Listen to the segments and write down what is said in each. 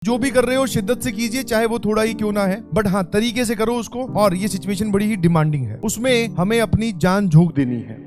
जो भी कर रहे हो शिद्दत से कीजिए, चाहे वो थोड़ा ही क्यों ना है, बट हाँ तरीके से करो उसको। और ये सिचुएशन बड़ी ही डिमांडिंग है, उसमें हमें अपनी जान झोंक देनी है।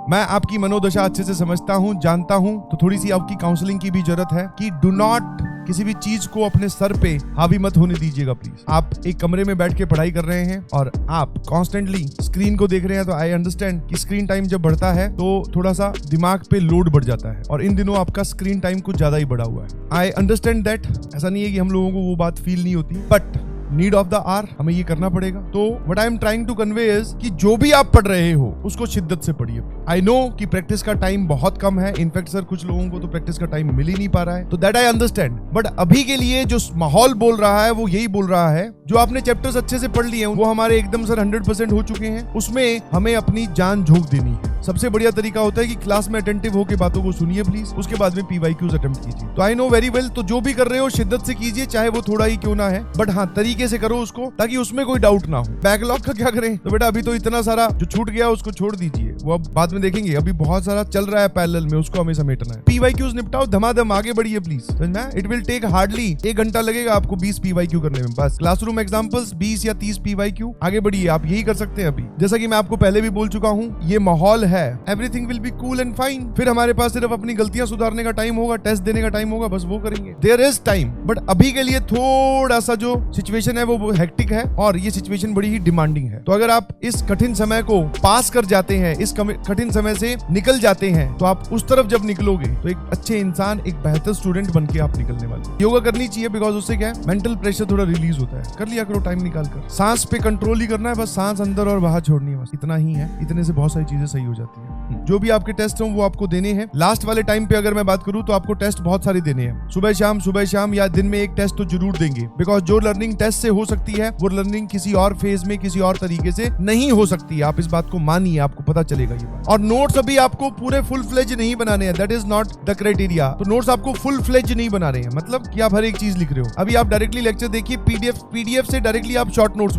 मैं आपकी मनोदशा अच्छे से समझता हूँ, जानता हूँ, तो थोड़ी सी आपकी काउंसलिंग की भी जरूरत है कि डू नॉट किसी भी चीज को अपने सर पे हावी मत होने दीजिएगा प्लीज। आप एक कमरे में बैठ के पढ़ाई कर रहे हैं और आप कॉन्स्टेंटली स्क्रीन को देख रहे हैं, तो आई अंडरस्टैंड कि स्क्रीन टाइम जब बढ़ता है तो थोड़ा सा दिमाग पे लोड बढ़ जाता है, और इन दिनों आपका स्क्रीन टाइम कुछ ज्यादा ही बढ़ा हुआ है। I understand that. ऐसा नहीं है कि हम लोगों को वो बात फील नहीं होती, but need of the hour हमें ये करना पड़ेगा। तो what I am trying to convey is कि जो भी आप पढ़ रहे हो उसको शिद्दत से पढ़िए। आई नो कि प्रैक्टिस का टाइम बहुत कम है, इनफैक्ट सर कुछ लोगों को तो प्रैक्टिस का टाइम मिल ही नहीं पा रहा है, तो दैट आई अंडरस्टैंड। बट अभी के लिए जो माहौल बोल रहा है वो यही बोल रहा है, जो आपने चैप्टर्स अच्छे से पढ़ लिए हैं वो हमारे एकदम सर 100% हो चुके हैं, उसमें हमें अपनी जान झोंक देनी है। सबसे बढ़िया तरीका होता है कि क्लास में अटेंटिव होकर बातों को सुनिए प्लीज, उसके बाद में PYQs अटेम्प्ट कीजिए। तो आई नो वेरी वेल, तो जो भी कर रहे हो शिद्दत से कीजिए, चाहे वो थोड़ा ही क्यों ना है, बट हाँ तरीके से करो उसको, ताकि उसमें कोई डाउट ना हो। बैकलॉग का क्या करें? तो बेटा अभी तो इतना सारा जो छूट गया उसको छोड़ दीजिए, वो अब बाद में देखेंगे। अभी बहुत सारा चल रहा है पैरेलल में, उसको हमें समेटना है। PYQs निपटाओ, धमाधम आगे बढ़िए प्लीज, समझना। इट विल टेक हार्डली 1 घंटा लगेगा आपको 20 PYQ करने में, बस क्लासरूम एग्जाम्पल्स 20 या 30 PYQ। आगे बढ़िए, आप यही कर सकते हैं अभी। जैसा कि मैं आपको पहले भी बोल चुका हूँ, ये माहौल है, everything will be cool and fine. फिर हमारे पास सिर्फ अपनी गलतियां सुधारने का टाइम होगा, टेस्ट देने का टाइम होगा, बस वो करेंगे। देयर इज टाइम, बट अभी के लिए थोड़ा सा जो सिचुएशन है वो हेक्टिक है, और ये सिचुएशन बड़ी ही डिमांडिंग है। तो अगर आप इस कठिन समय को पास कर जाते हैं, इस कठिन समय से निकल जाते हैं, तो आप उस तरफ जब निकलोगे तो एक अच्छे इंसान, एक बेहतर स्टूडेंट बन के आप निकलने वाले। योगा करनी चाहिए, बिकॉज उससे क्या है, मेंटल प्रेशर थोड़ा रिलीज होता है। कर लिया करो टाइम निकाल कर। सांस पे कंट्रोल ही करना है, बस सांस अंदर और बाहर छोड़नी है, बस इतना ही है। इतने से बहुत सारी चीजें सही हो जाती है। जो भी आपके टेस्ट हों वो आपको देने हैं। लास्ट वाले टाइम पे अगर मैं बात करूं तो आपको टेस्ट बहुत सारे देने हैं, सुबह शाम या दिन में एक टेस्ट तो जरूर देंगे, बिकॉज जो लर्निंग टेस्ट से हो सकती है वो लर्निंग किसी और फेज में किसी और तरीके से नहीं हो सकती है। आप इस बात को मानिए, आपको पता चलेगा ये बात। और नोट्स अभी आपको पूरे फुल फ्लेज नहीं बनाने हैं, that is not the criteria. तो नोट्स आपको फुल फ्लेज नहीं बना रहे हैं, मतलब कि आप हर एक चीज लिख रहे हो। अभी आप डायरेक्टली लेक्चर देखिए, पीडीएफ से डायरेक्टली आप शॉर्ट नोट्स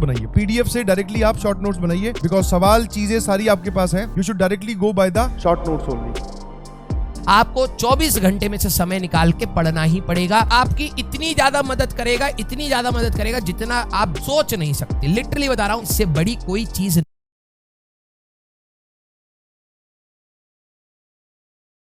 बनाइए, बिकॉज सवाल चीजें सारी आपके पास है। You should directly go by the short notes only. आपको 24 घंटे में से समय निकाल के पढ़ना ही पड़ेगा। आपकी इतनी ज्यादा मदद करेगा जितना आप सोच नहीं सकते। लिटरली बता रहा हूं, इससे बड़ी कोई चीज